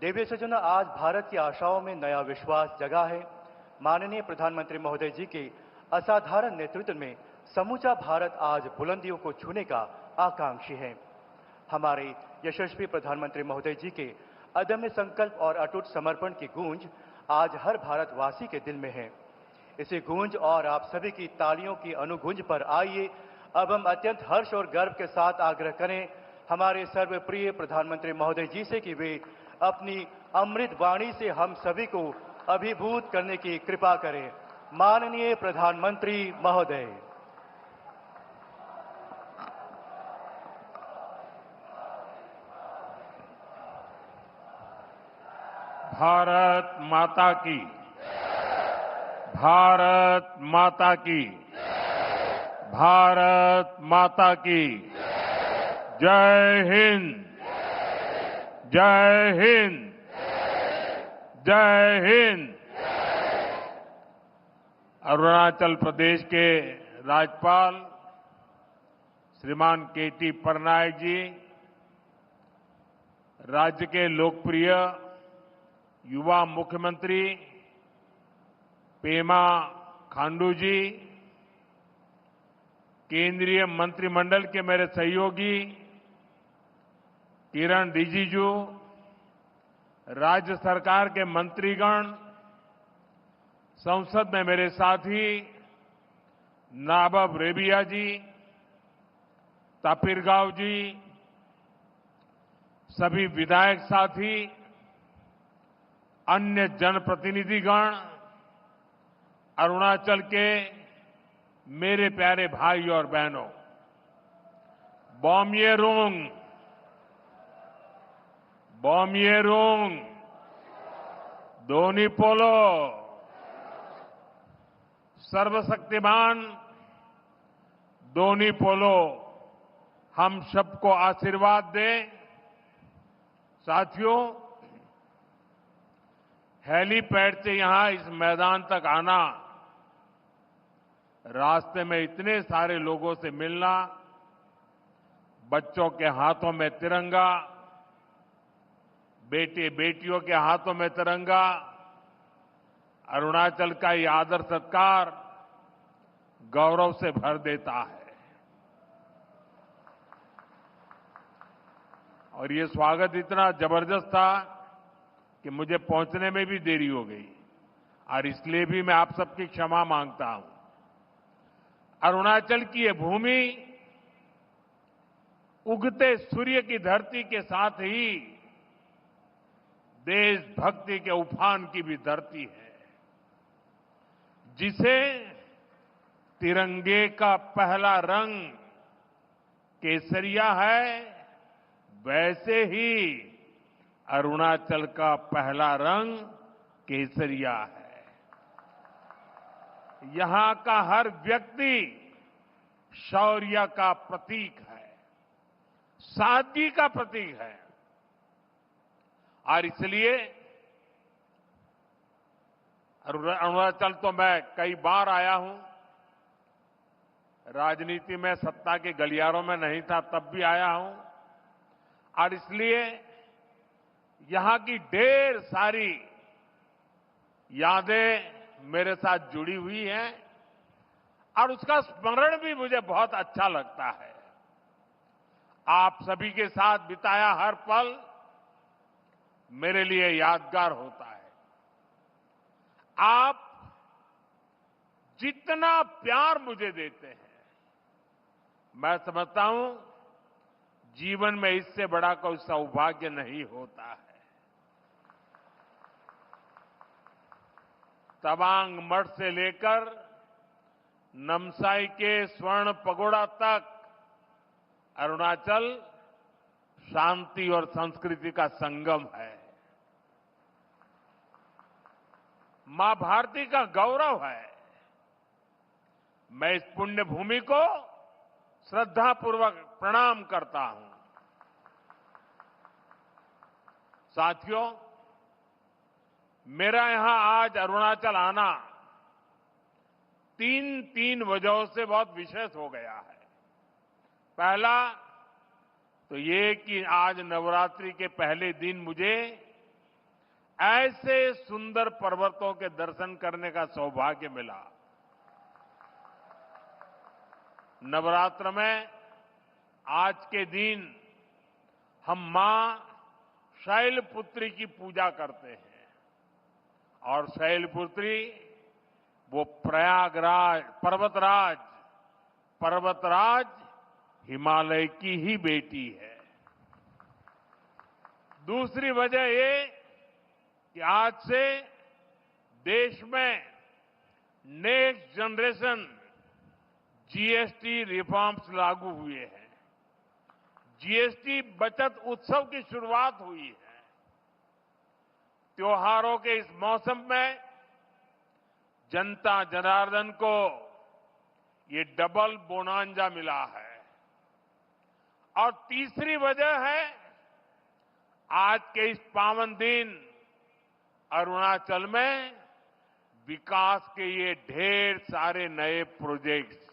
देवी सज्जन, आज भारत की आशाओं में नया विश्वास जगा है। माननीय प्रधानमंत्री महोदय जी के असाधारण नेतृत्व में समूचा भारत आज बुलंदियों को छूने का आकांक्षी है। हमारे यशस्वी प्रधानमंत्री महोदय जी के अदम्य संकल्प और अटूट समर्पण की गूंज आज हर भारतवासी के दिल में है। इसी गूंज और आप सभी की तालियों की अनुगूंज पर आइए अब हम अत्यंत हर्ष और गर्व के साथ आग्रह करें हमारे सर्वप्रिय प्रधानमंत्री महोदय जी से कि वे अपनी अमृत वाणी से हम सभी को अभिभूत करने की कृपा करें। माननीय प्रधानमंत्री महोदय। भारत माता की, भारत माता की, भारत माता की जय हिंद, जय हिंद, जय हिंद। अरुणाचल प्रदेश के राज्यपाल श्रीमान के.टी. पटनायक जी, राज्य के लोकप्रिय युवा मुख्यमंत्री पेमा खांडू जी, केंद्रीय मंत्रिमंडल के मेरे सहयोगी किरण रिजिजू, राज्य सरकार के मंत्रीगण, संसद में मेरे साथी नाबब रेबिया जी, तापिरगांव जी, सभी विधायक साथी, अन्य जनप्रतिनिधिगण, अरुणाचल के मेरे प्यारे भाई और बहनों, बॉम्येरुंग, बॉम्येरुंग, दोनीपोलो, सर्वशक्तिमान दोनीपोलो हम सबको आशीर्वाद दें। साथियों, हेलीपैड से यहां इस मैदान तक आना, रास्ते में इतने सारे लोगों से मिलना, बच्चों के हाथों में तिरंगा, बेटे बेटियों के हाथों में तिरंगा, अरुणाचल का ये आदर सत्कार गौरव से भर देता है। और ये स्वागत इतना जबरदस्त था कि मुझे पहुंचने में भी देरी हो गई और इसलिए भी मैं आप सबकी क्षमा मांगता हूं। अरुणाचल की ये भूमि उगते सूर्य की धरती के साथ ही देशभक्ति के उफान की भी धरती है, जिसे तिरंगे का पहला रंग केसरिया है, वैसे ही अरुणाचल का पहला रंग केसरिया है। यहां का हर व्यक्ति शौर्य का प्रतीक है, सादगी का प्रतीक है और इसलिए अरुणाचल तो मैं कई बार आया हूं, राजनीति में सत्ता के गलियारों में नहीं था तब भी आया हूं और इसलिए यहां की ढेर सारी यादें मेरे साथ जुड़ी हुई हैं और उसका स्मरण भी मुझे बहुत अच्छा लगता है। आप सभी के साथ बिताया हर पल मेरे लिए यादगार होता है। आप जितना प्यार मुझे देते हैं, मैं समझता हूं जीवन में इससे बड़ा कोई सौभाग्य नहीं होता है। तवांग मठ से लेकर नमसाई के स्वर्ण पगोड़ा तक अरुणाचल शांति और संस्कृति का संगम है, मां भारती का गौरव है। मैं इस पुण्य भूमि को श्रद्धापूर्वक प्रणाम करता हूं। साथियों, मेरा यहां आज अरुणाचल आना तीन वजहों से बहुत विशेष हो गया है। पहला तो ये कि आज नवरात्रि के पहले दिन मुझे ऐसे सुंदर पर्वतों के दर्शन करने का सौभाग्य मिला। नवरात्र में आज के दिन हम मां शैलपुत्री की पूजा करते हैं और शैलपुत्री वो प्रयागराज पर्वतराज हिमालय की ही बेटी है। दूसरी वजह ये कि आज से देश में नेक्स्ट जनरेशन जीएसटी रिफॉर्म्स लागू हुए हैं। जीएसटी बचत उत्सव की शुरुआत हुई है। त्योहारों के इस मौसम में जनता जनार्दन को ये डबल बोनांजा मिला है। और तीसरी वजह है आज के इस पावन दिन अरुणाचल में विकास के ये ढेर सारे नए प्रोजेक्ट्स।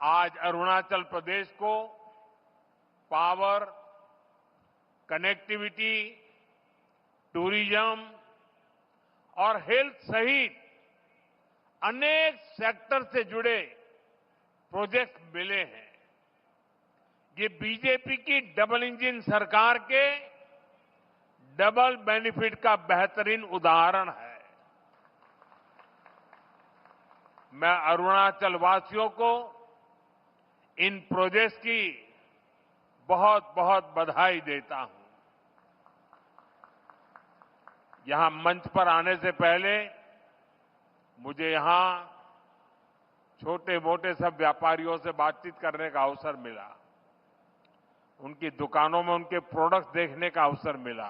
आज अरुणाचल प्रदेश को पावर, कनेक्टिविटी, टूरिज्म और हेल्थ सहित अनेक सेक्टर से जुड़े प्रोजेक्ट मिले हैं। ये बीजेपी की डबल इंजन सरकार के डबल बेनिफिट का बेहतरीन उदाहरण है। मैं अरुणाचल वासियों को इन प्रोजेक्ट्स की बहुत बहुत बधाई देता हूं। यहां मंच पर आने से पहले मुझे यहां छोटे मोटे सब व्यापारियों से बातचीत करने का अवसर मिला। उनकी दुकानों में उनके प्रोडक्ट्स देखने का अवसर मिला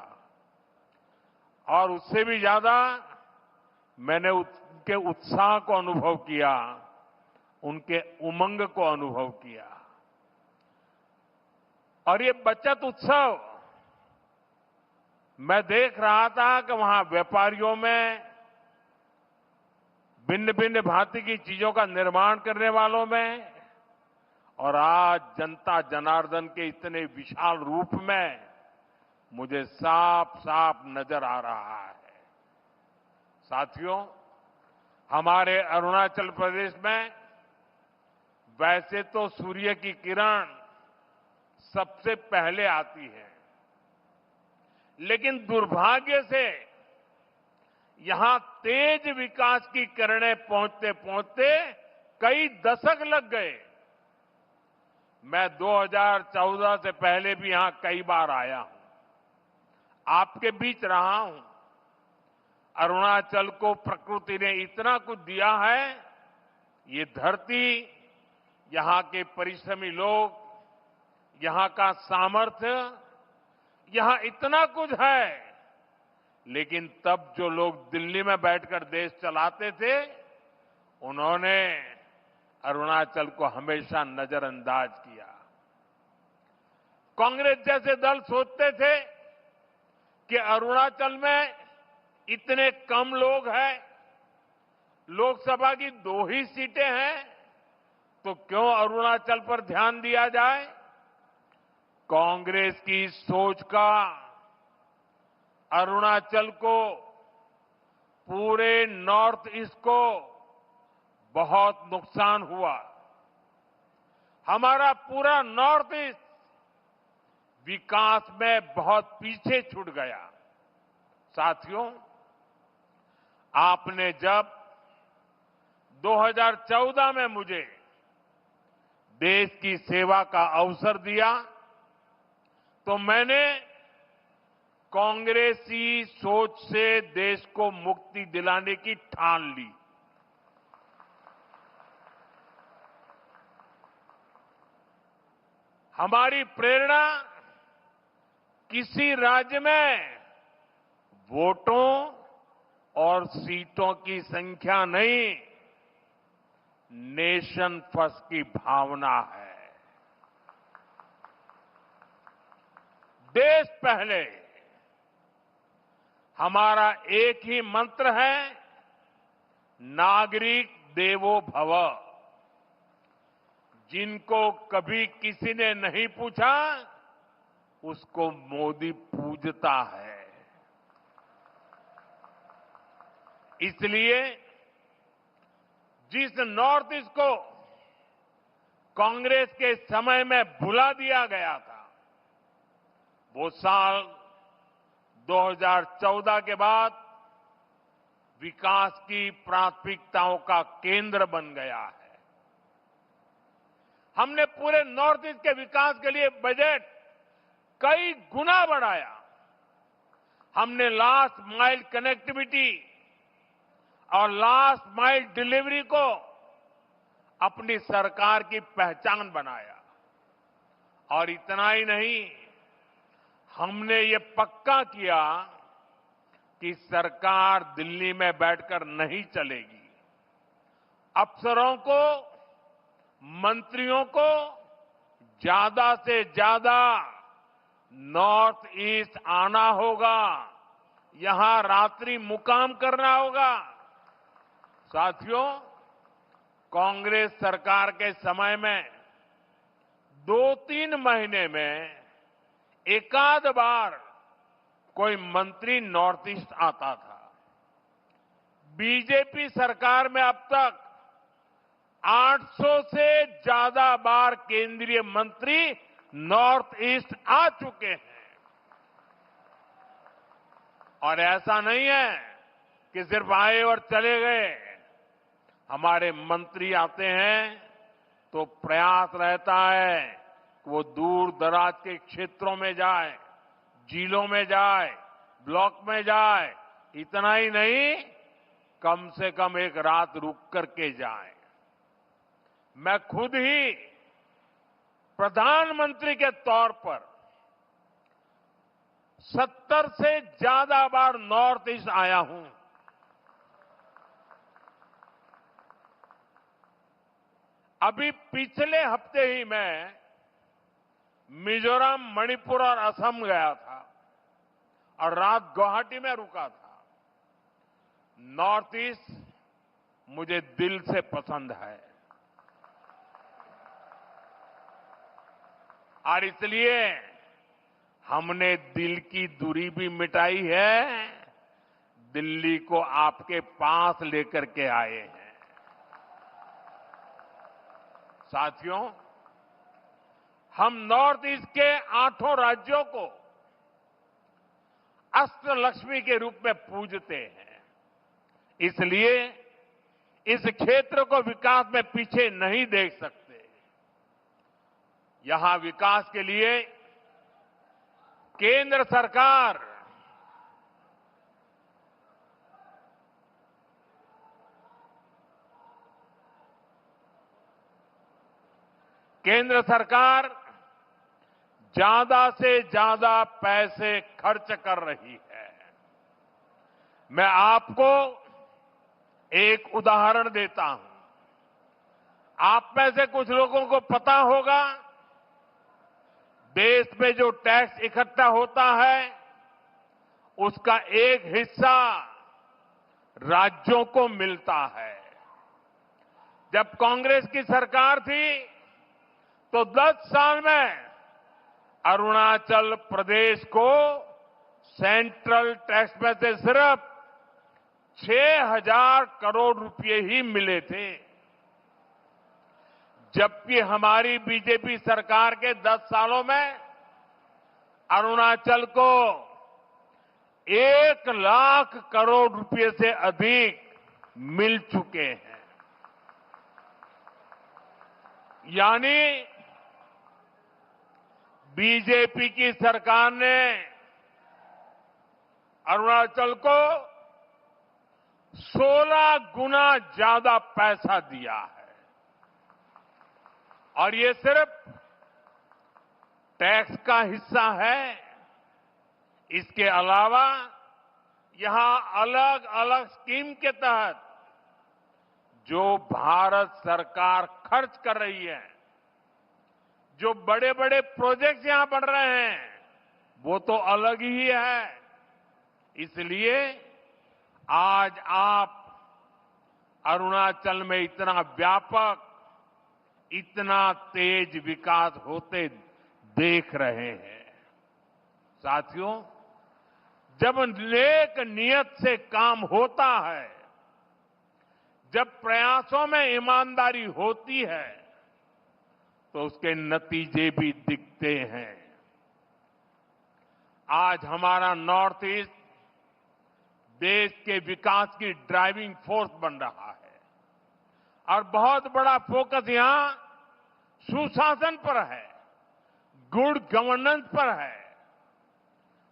और उससे भी ज्यादा मैंने उनके उत्साह को अनुभव किया, उनके उमंग को अनुभव किया। और ये बचत उत्सव मैं देख रहा था कि वहां व्यापारियों में, भिन्न भिन्न भांति की चीजों का निर्माण करने वालों में और आज जनता जनार्दन के इतने विशाल रूप में मुझे साफ साफ नजर आ रहा है। साथियों, हमारे अरुणाचल प्रदेश में वैसे तो सूर्य की किरण सबसे पहले आती है, लेकिन दुर्भाग्य से यहां तेज विकास की किरणें पहुंचते पहुंचते कई दशक लग गए। मैं 2014 से पहले भी यहां कई बार आया हूं, आपके बीच रहा हूं। अरुणाचल को प्रकृति ने इतना कुछ दिया है। ये धरती, यहां के परिश्रमी लोग, यहां का सामर्थ्य, यहां इतना कुछ है। लेकिन तब जो लोग दिल्ली में बैठकर देश चलाते थे, उन्होंने अरुणाचल को हमेशा नजरअंदाज किया। कांग्रेस जैसे दल सोचते थे कि अरुणाचल में इतने कम लोग हैं, लोकसभा की 2 ही सीटें हैं, तो क्यों अरुणाचल पर ध्यान दिया जाए। कांग्रेस की सोच का अरुणाचल को, पूरे नॉर्थ ईस्ट को बहुत नुकसान हुआ। हमारा पूरा नॉर्थ ईस्ट विकास में बहुत पीछे छूट गया। साथियों, आपने जब 2014 में मुझे देश की सेवा का अवसर दिया, तो मैंने कांग्रेसी सोच से देश को मुक्ति दिलाने की ठान ली। हमारी प्रेरणा किसी राज्य में वोटों और सीटों की संख्या नहीं, नेशन फर्स्ट की भावना है। देश पहले हमारा एक ही मंत्र है, नागरिक देवो भव। जिनको कभी किसी ने नहीं पूछा उसको मोदी पूजता है। इसलिए जिस नॉर्थ ईस्ट को कांग्रेस के समय में भुला दिया गया था, वो साल 2014 के बाद विकास की प्राथमिकताओं का केंद्र बन गया है। हमने पूरे नॉर्थ ईस्ट के विकास के लिए बजट कई गुना बढ़ाया। हमने लास्ट माइल कनेक्टिविटी और लास्ट माइल डिलीवरी को अपनी सरकार की पहचान बनाया। और इतना ही नहीं, हमने ये पक्का किया कि सरकार दिल्ली में बैठकर नहीं चलेगी। अफसरों को, मंत्रियों को ज्यादा से ज्यादा नॉर्थ ईस्ट आना होगा, यहां रात्रि मुकाम करना होगा। साथियों, कांग्रेस सरकार के समय में 2-3 महीने में एकाध बार कोई मंत्री नॉर्थ ईस्ट आता था। बीजेपी सरकार में अब तक 800 से ज्यादा बार केंद्रीय मंत्री नॉर्थ ईस्ट आ चुके हैं। और ऐसा नहीं है कि सिर्फ आए और चले गए। हमारे मंत्री आते हैं तो प्रयास रहता है कि वो दूर दराज के क्षेत्रों में जाए, जिलों में जाए, ब्लॉक में जाए। इतना ही नहीं, कम से कम एक रात रुक करके जाए। मैं खुद ही प्रधानमंत्री के तौर पर 70 से ज्यादा बार नॉर्थ ईस्ट आया हूं। अभी पिछले हफ्ते ही मैं मिजोरम, मणिपुर और असम गया था और रात गुवाहाटी में रुका था। नॉर्थ ईस्ट मुझे दिल से पसंद है और इसलिए हमने दिल की दूरी भी मिटाई है, दिल्ली को आपके पास लेकर के आए हैं। साथियों, हम नॉर्थ ईस्ट के 8 राज्यों को अष्टलक्ष्मी के रूप में पूजते हैं। इसलिए इस क्षेत्र को विकास में पीछे नहीं देख सकते। यहां विकास के लिए केंद्र सरकार ज्यादा से ज्यादा पैसे खर्च कर रही है। मैं आपको एक उदाहरण देता हूं। आप में से कुछ लोगों को पता होगा, देश में जो टैक्स इकट्ठा होता है उसका एक हिस्सा राज्यों को मिलता है। जब कांग्रेस की सरकार थी तो 10 साल में अरुणाचल प्रदेश को सेंट्रल टैक्स में से सिर्फ 6,000 करोड़ रुपए ही मिले थे, जबकि हमारी बीजेपी सरकार के 10 सालों में अरुणाचल को 1 लाख करोड़ रुपए से अधिक मिल चुके हैं। यानी बीजेपी की सरकार ने अरुणाचल को 16 गुना ज्यादा पैसा दिया है। और ये सिर्फ टैक्स का हिस्सा है। इसके अलावा यहां अलग अलग स्कीम के तहत जो भारत सरकार खर्च कर रही है, जो बड़े बड़े प्रोजेक्ट यहां बन रहे हैं, वो तो अलग ही है। इसलिए आज आप अरुणाचल में इतना व्यापक, इतना तेज विकास होते देख रहे हैं। साथियों, जब नेक नियत से काम होता है, जब प्रयासों में ईमानदारी होती है, तो उसके नतीजे भी दिखते हैं। आज हमारा नॉर्थ ईस्ट देश के विकास की ड्राइविंग फोर्स बन रहा है और बहुत बड़ा फोकस यहां सुशासन पर है, गुड गवर्नेंस पर है।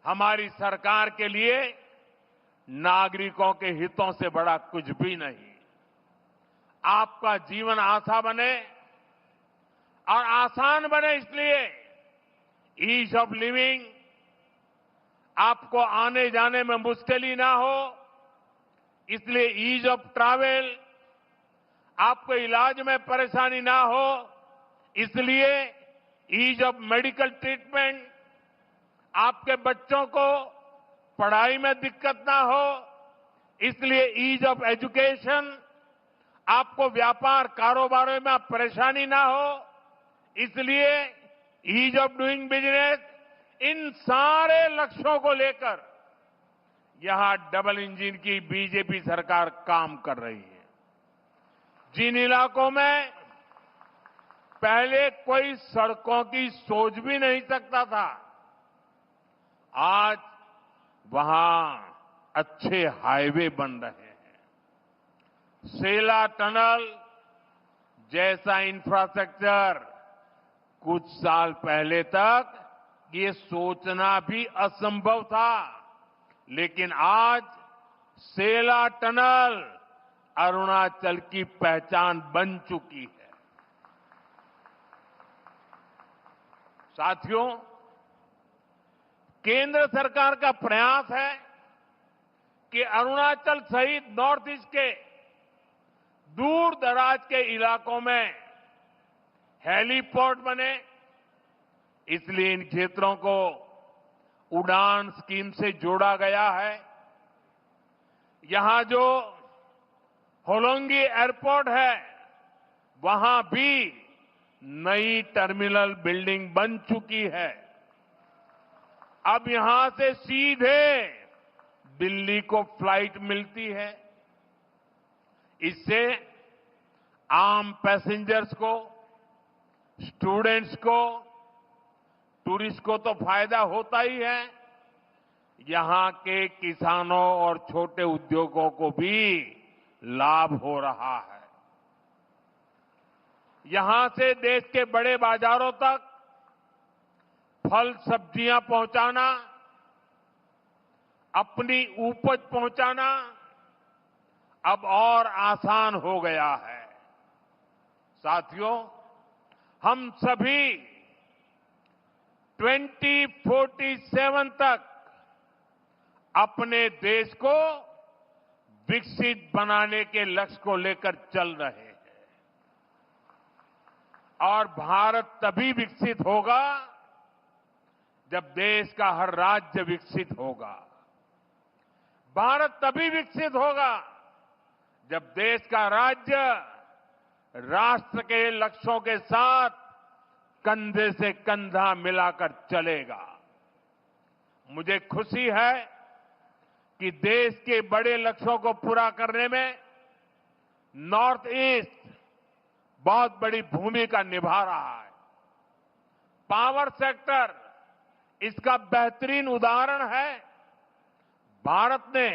हमारी सरकार के लिए नागरिकों के हितों से बड़ा कुछ भी नहीं। आपका जीवन आसान बने और आसान बने, इसलिए ईज ऑफ लिविंग, आपको आने जाने में मुश्किल ना हो, इसलिए ईज ऑफ ट्रैवल, आपको इलाज में परेशानी ना हो, इसलिए ईज ऑफ मेडिकल ट्रीटमेंट, आपके बच्चों को पढ़ाई में दिक्कत ना हो, इसलिए ईज ऑफ एजुकेशन, आपको व्यापार कारोबार में परेशानी ना हो, इसलिए ईज ऑफ डूइंग बिजनेस। इन सारे लक्ष्यों को लेकर यहां डबल इंजन की बीजेपी सरकार काम कर रही है। जिन इलाकों में पहले कोई सड़कों की सोच भी नहीं सकता था, आज वहां अच्छे हाईवे बन रहे हैं। सेला टनल जैसा इंफ्रास्ट्रक्चर कुछ साल पहले तक ये सोचना भी असंभव था, लेकिन आज सेला टनल अरुणाचल की पहचान बन चुकी है। साथियों, केंद्र सरकार का प्रयास है कि अरुणाचल सहित नॉर्थ ईस्ट के दूर दराज के इलाकों में हेलीपोर्ट बने, इसलिए इन क्षेत्रों को उड़ान स्कीम से जोड़ा गया है। यहां जो होलोंगी एयरपोर्ट है, वहां भी नई टर्मिनल बिल्डिंग बन चुकी है। अब यहां से सीधे दिल्ली को फ्लाइट मिलती है। इससे आम पैसेंजर्स को, स्टूडेंट्स को, टूरिस्ट को तो फायदा होता ही है, यहां के किसानों और छोटे उद्योगों को भी लाभ हो रहा है। यहां से देश के बड़े बाजारों तक फल सब्जियां पहुंचाना, अपनी उपज पहुंचाना अब और आसान हो गया है। साथियों, हम सभी 2047 तक अपने देश को विकसित बनाने के लक्ष्य को लेकर चल रहे हैं और भारत तभी विकसित होगा जब देश का हर राज्य विकसित होगा। भारत तभी विकसित होगा जब देश का राज्य राष्ट्र के लक्ष्यों के साथ कंधे से कंधा मिलाकर चलेगा। मुझे खुशी है कि देश के बड़े लक्ष्यों को पूरा करने में नॉर्थ ईस्ट बहुत बड़ी भूमिका निभा रहा है। पावर सेक्टर इसका बेहतरीन उदाहरण है। भारत ने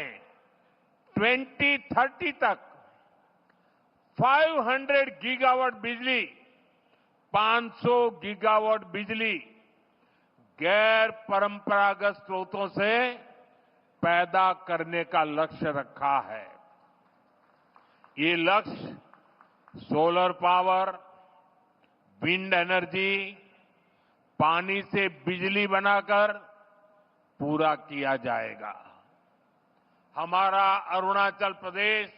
2030 तक 500 गीगावाट बिजली, 500 गीगावाट बिजली गैर परंपरागत स्रोतों से पैदा करने का लक्ष्य रखा है। ये लक्ष्य सोलर पावर, विंड एनर्जी, पानी से बिजली बनाकर पूरा किया जाएगा। हमारा अरुणाचल प्रदेश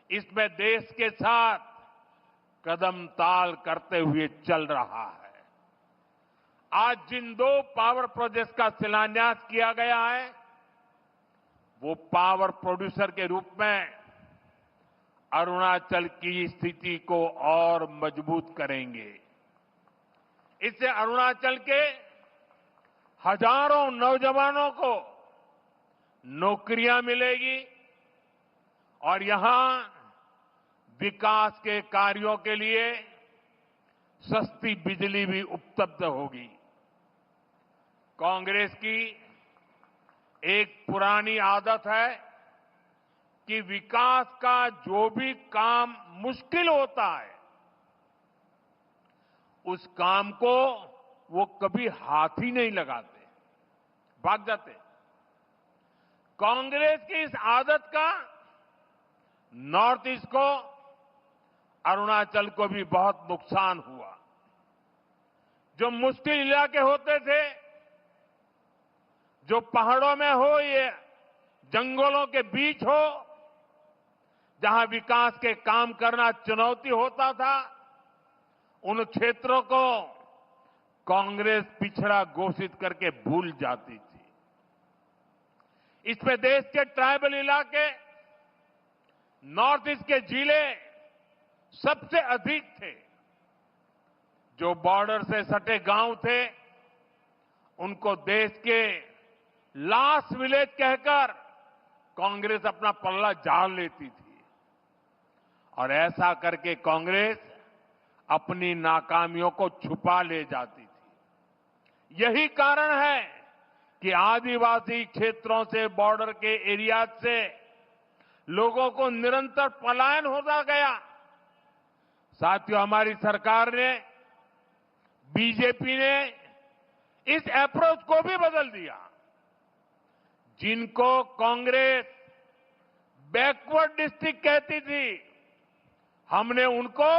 इसमें देश के साथ कदम ताल करते हुए चल रहा है। आज जिन 2 पावर प्रोजेक्ट्स का शिलान्यास किया गया है, वो पावर प्रोड्यूसर के रूप में अरुणाचल की स्थिति को और मजबूत करेंगे। इससे अरुणाचल के हजारों नौजवानों को नौकरियां मिलेगी और यहां विकास के कार्यों के लिए सस्ती बिजली भी उपलब्ध होगी। कांग्रेस की एक पुरानी आदत है कि विकास का जो भी काम मुश्किल होता है उस काम को वो कभी हाथ ही नहीं लगाते, भाग जाते। कांग्रेस की इस आदत का नॉर्थ ईस्ट को, अरुणाचल को भी बहुत नुकसान हुआ। जो मुश्किल इलाके होते थे, जो पहाड़ों में हो या जंगलों के बीच हो, जहां विकास के काम करना चुनौती होता था, उन क्षेत्रों को कांग्रेस पिछड़ा घोषित करके भूल जाती थी। इसमें देश के ट्राइबल इलाके, नॉर्थ ईस्ट के जिले सबसे अधिक थे। जो बॉर्डर से सटे गांव थे, उनको देश के लास्ट विलेज कहकर कांग्रेस अपना पल्ला झाड़ लेती थी और ऐसा करके कांग्रेस अपनी नाकामियों को छुपा ले जाती थी। यही कारण है कि आदिवासी क्षेत्रों से, बॉर्डर के एरिया से लोगों को निरंतर पलायन होता गया। साथियों, हमारी सरकार ने, बीजेपी ने इस अप्रोच को भी बदल दिया। जिनको कांग्रेस बैकवर्ड डिस्ट्रिक्ट कहती थी, हमने उनको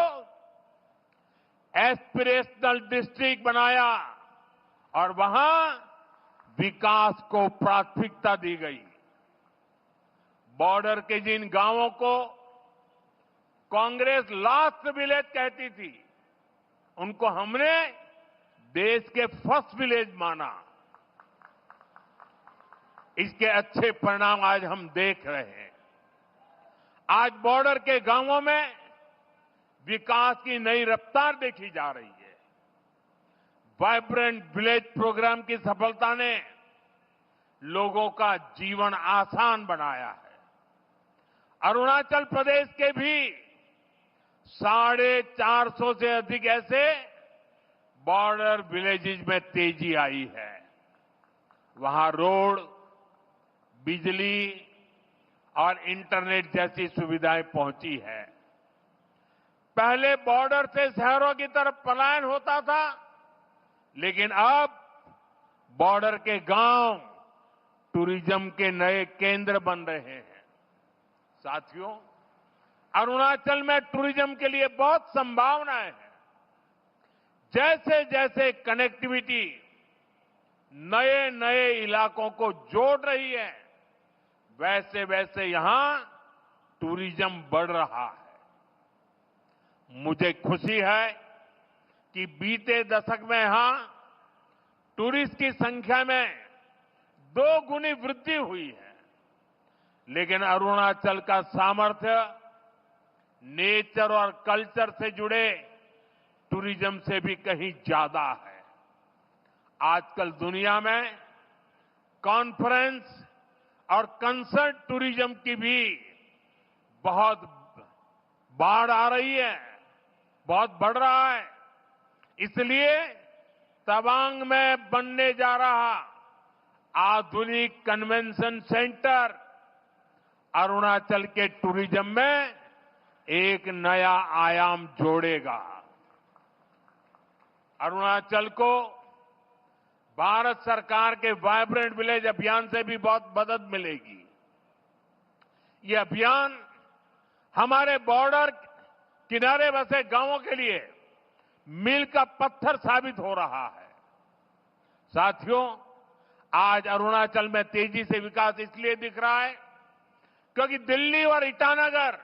एस्पिरेशनल डिस्ट्रिक्ट बनाया और वहां विकास को प्राथमिकता दी गई। बॉर्डर के जिन गांवों को कांग्रेस लास्ट विलेज कहती थी, उनको हमने देश के फर्स्ट विलेज माना। इसके अच्छे परिणाम आज हम देख रहे हैं। आज बॉर्डर के गांवों में विकास की नई रफ्तार देखी जा रही है। वाइब्रेंट विलेज प्रोग्राम की सफलता ने लोगों का जीवन आसान बनाया है। अरुणाचल प्रदेश के भी 450 से अधिक ऐसे बॉर्डर विलेजेस में तेजी आई है। वहां रोड, बिजली और इंटरनेट जैसी सुविधाएं पहुंची है। पहले बॉर्डर से शहरों की तरफ पलायन होता था, लेकिन अब बॉर्डर के गांव टूरिज्म के नए केंद्र बन रहे हैं। साथियों, अरुणाचल में टूरिज्म के लिए बहुत संभावनाएं हैं। जैसे जैसे कनेक्टिविटी नए नए इलाकों को जोड़ रही है, वैसे वैसे यहां टूरिज्म बढ़ रहा है। मुझे खुशी है कि बीते दशक में यहां टूरिस्ट की संख्या में 2 गुनी वृद्धि हुई है। लेकिन अरुणाचल का सामर्थ्य नेचर और कल्चर से जुड़े टूरिज्म से भी कहीं ज्यादा है। आजकल दुनिया में कॉन्फ्रेंस और कंसर्ट टूरिज्म की भी बहुत बाढ़ आ रही है, बहुत बढ़ रहा है। इसलिए तवांग में बनने जा रहा आधुनिक कन्वेंशन सेंटर अरुणाचल के टूरिज्म में एक नया आयाम जोड़ेगा। अरुणाचल को भारत सरकार के वाइब्रेंट विलेज अभियान से भी बहुत मदद मिलेगी। ये अभियान हमारे बॉर्डर किनारे बसे गांवों के लिए मील का पत्थर साबित हो रहा है। साथियों, आज अरुणाचल में तेजी से विकास इसलिए दिख रहा है क्योंकि दिल्ली और ईटानगर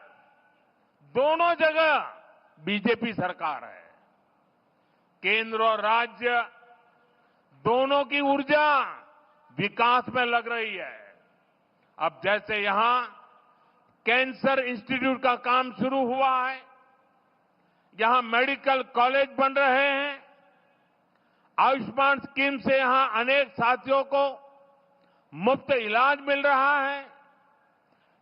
दोनों जगह बीजेपी सरकार है। केंद्र और राज्य दोनों की ऊर्जा विकास में लग रही है। अब जैसे यहां कैंसर इंस्टीट्यूट का काम शुरू हुआ है, यहां मेडिकल कॉलेज बन रहे हैं, आयुष्मान स्कीम से यहां अनेक साथियों को मुफ्त इलाज मिल रहा है।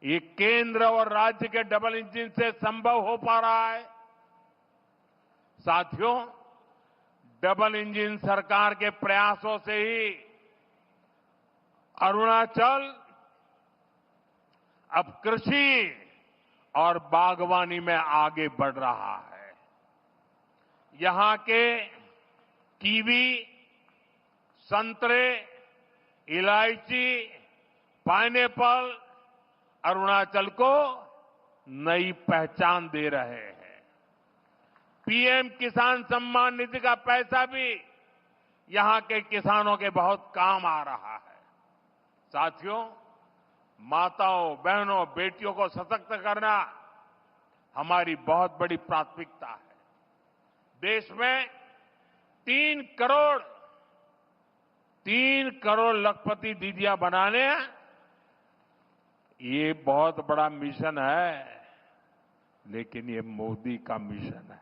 ये केंद्र और राज्य के डबल इंजन से संभव हो पा रहा है। साथियों, डबल इंजन सरकार के प्रयासों से ही अरुणाचल अब कृषि और बागवानी में आगे बढ़ रहा है। यहां के कीवी, संतरे, इलायची, पाइनएप्पल अरुणाचल को नई पहचान दे रहे हैं। पीएम किसान सम्मान निधि का पैसा भी यहां के किसानों के बहुत काम आ रहा है। साथियों, माताओं, बहनों, बेटियों को सशक्त करना हमारी बहुत बड़ी प्राथमिकता है। देश में 3 करोड़ लखपति दीदियां बनाने, ये बहुत बड़ा मिशन है, लेकिन ये मोदी का मिशन है।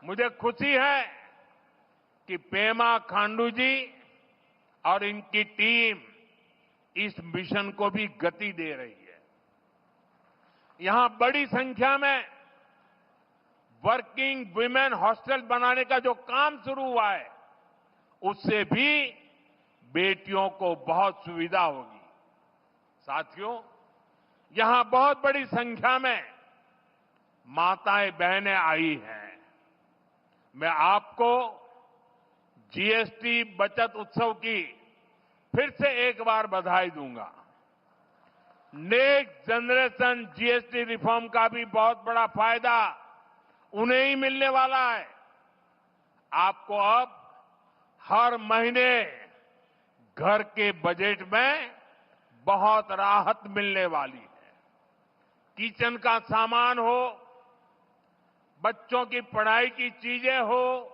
मुझे खुशी है कि पेमा खांडू जी और इनकी टीम इस मिशन को भी गति दे रही है। यहां बड़ी संख्या में वर्किंग वुमेन हॉस्टल बनाने का जो काम शुरू हुआ है, उससे भी बेटियों को बहुत सुविधा होगी। साथियों, यहां बहुत बड़ी संख्या में माताएं बहनें आई हैं। मैं आपको जीएसटी बचत उत्सव की फिर से एक बार बधाई दूंगा। नेक्स्ट जनरेशन जीएसटी रिफॉर्म का भी बहुत बड़ा फायदा उन्हें ही मिलने वाला है। आपको अब हर महीने घर के बजट में बहुत राहत मिलने वाली है। किचन का सामान हो, बच्चों की पढ़ाई की चीजें हो,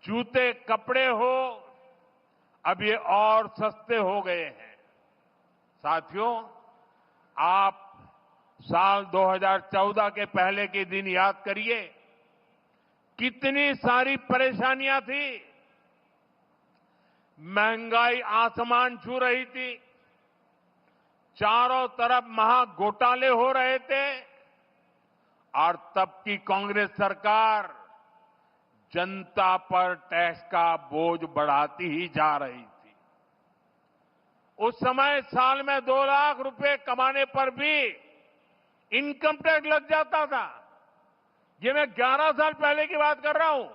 जूते कपड़े हो, अब ये और सस्ते हो गए हैं। साथियों, आप साल 2014 के पहले के दिन याद करिए, कितनी सारी परेशानियां थी। महंगाई आसमान छू रही थी, चारों तरफ महा घोटाले हो रहे थे, और तब की कांग्रेस सरकार जनता पर टैक्स का बोझ बढ़ाती ही जा रही थी। उस समय साल में 2 लाख रुपए कमाने पर भी इनकम टैक्स लग जाता था। ये मैं 11 साल पहले की बात कर रहा हूं।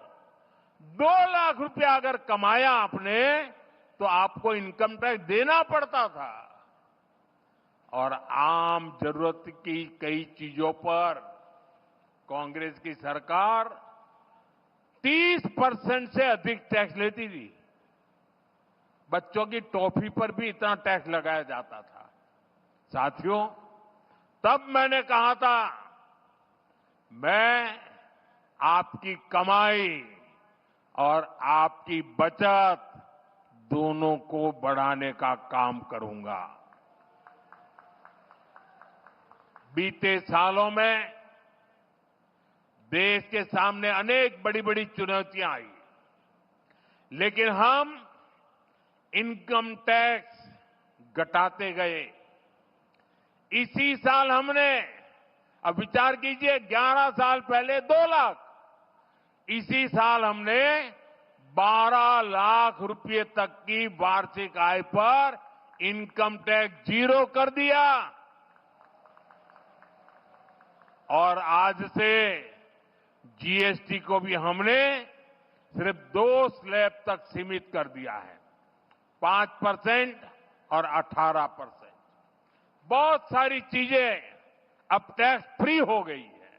2 लाख रुपया अगर कमाया आपने तो आपको इनकम टैक्स देना पड़ता था। और आम जरूरत की कई चीजों पर कांग्रेस की सरकार 30% से अधिक टैक्स लेती थी। बच्चों की टॉफी पर भी इतना टैक्स लगाया जाता था। साथियों, तब मैंने कहा था, मैं आपकी कमाई और आपकी बचत दोनों को बढ़ाने का काम करूंगा। बीते सालों में देश के सामने अनेक बड़ी बड़ी चुनौतियां आई, लेकिन हम इनकम टैक्स घटाते गए। इसी साल हमने, अब विचार कीजिए, 11 साल पहले 2 लाख, इसी साल हमने 12 लाख रुपए तक की वार्षिक आय पर इनकम टैक्स 0 कर दिया। और आज से जीएसटी को भी हमने सिर्फ 2 स्लैब तक सीमित कर दिया है, 5% और 18%। बहुत सारी चीजें अब टैक्स फ्री हो गई है।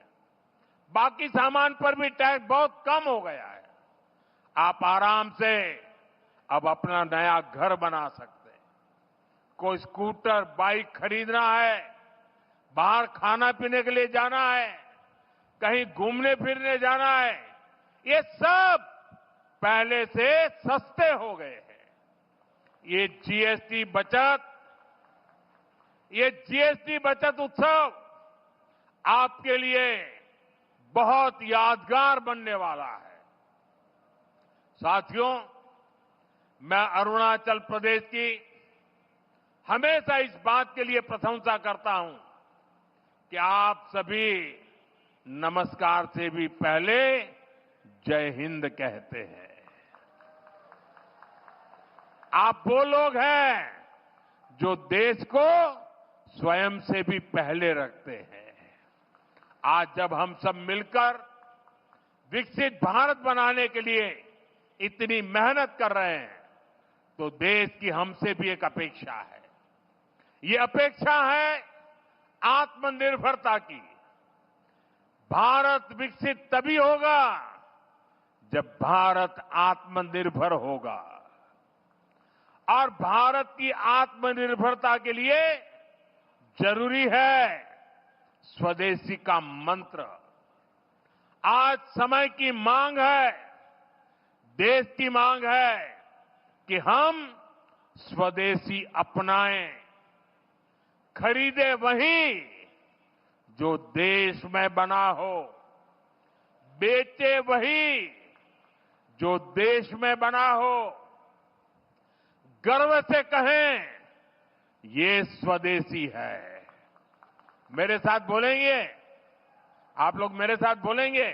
बाकी सामान पर भी टैक्स बहुत कम हो गया है। आप आराम से अब अपना नया घर बना सकते हैं। कोई स्कूटर, बाइक खरीदना है, बाहर खाना पीने के लिए जाना है, कहीं घूमने फिरने जाना है, ये सब पहले से सस्ते हो गए हैं। ये जीएसटी बचत उत्सव आपके लिए बहुत यादगार बनने वाला है। साथियों, मैं अरुणाचल प्रदेश की हमेशा इस बात के लिए प्रशंसा करता हूं कि आप सभी नमस्कार से भी पहले जय हिंद कहते हैं। आप वो लोग हैं जो देश को स्वयं से भी पहले रखते हैं। आज जब हम सब मिलकर विकसित भारत बनाने के लिए इतनी मेहनत कर रहे हैं, तो देश की हमसे भी एक अपेक्षा है। ये अपेक्षा है आत्मनिर्भरता की। भारत विकसित तभी होगा जब भारत आत्मनिर्भर होगा, और भारत की आत्मनिर्भरता के लिए जरूरी है स्वदेशी का मंत्र। आज समय की मांग है, देश की मांग है कि हम स्वदेशी अपनाएं, खरीदे वही जो देश में बना हो, बेचे वही जो देश में बना हो, गर्व से कहें ये स्वदेशी है। मेरे साथ बोलेंगे? आप लोग मेरे साथ बोलेंगे?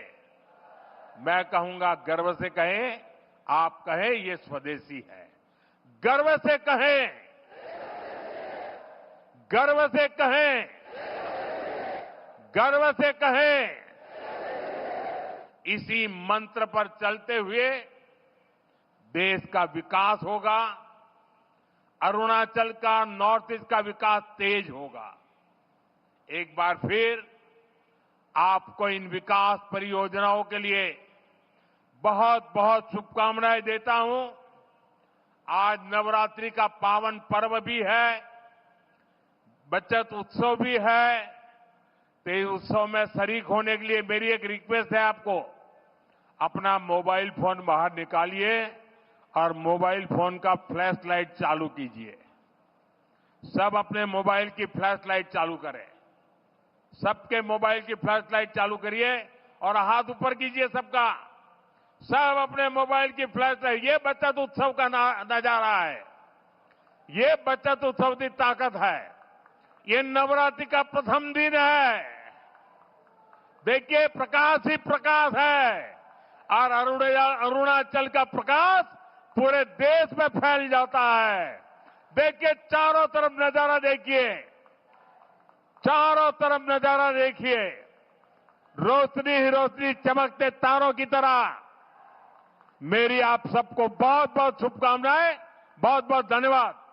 मैं कहूंगा गर्व से कहें, आप कहें ये स्वदेशी है। गर्व से कहें, गर्व से कहें, गर्व से कहें। इसी मंत्र पर चलते हुए देश का विकास होगा, अरुणाचल का, नॉर्थ ईस्ट का विकास तेज होगा। एक बार फिर आपको इन विकास परियोजनाओं के लिए बहुत बहुत शुभकामनाएं देता हूं। आज नवरात्रि का पावन पर्व भी है, बचत उत्सव भी है। तो इस उत्सव में शरीक होने के लिए मेरी एक रिक्वेस्ट है आपको, अपना मोबाइल फोन बाहर निकालिए और मोबाइल फोन का फ्लैश लाइट चालू कीजिए। सब अपने मोबाइल की फ्लैश लाइट चालू करें। सबके मोबाइल की फ्लैश लाइट चालू करिए और हाथ ऊपर कीजिए सबका। सब अपने मोबाइल की फ्लैश लाइट। ये बचत उत्सव का नजारा है, ये बचत उत्सव की ताकत है। ये नवरात्रि का प्रथम दिन है। देखिए, प्रकाश ही प्रकाश है, और अरुणाचल का प्रकाश पूरे देश में फैल जाता है। देखिए, चारों तरफ नजारा देखिए, चारों तरफ नजारा देखिए, रोशनी ही रोशनी, चमकते तारों की तरह। मेरी आप सबको बहुत बहुत शुभकामनाएं, बहुत बहुत धन्यवाद।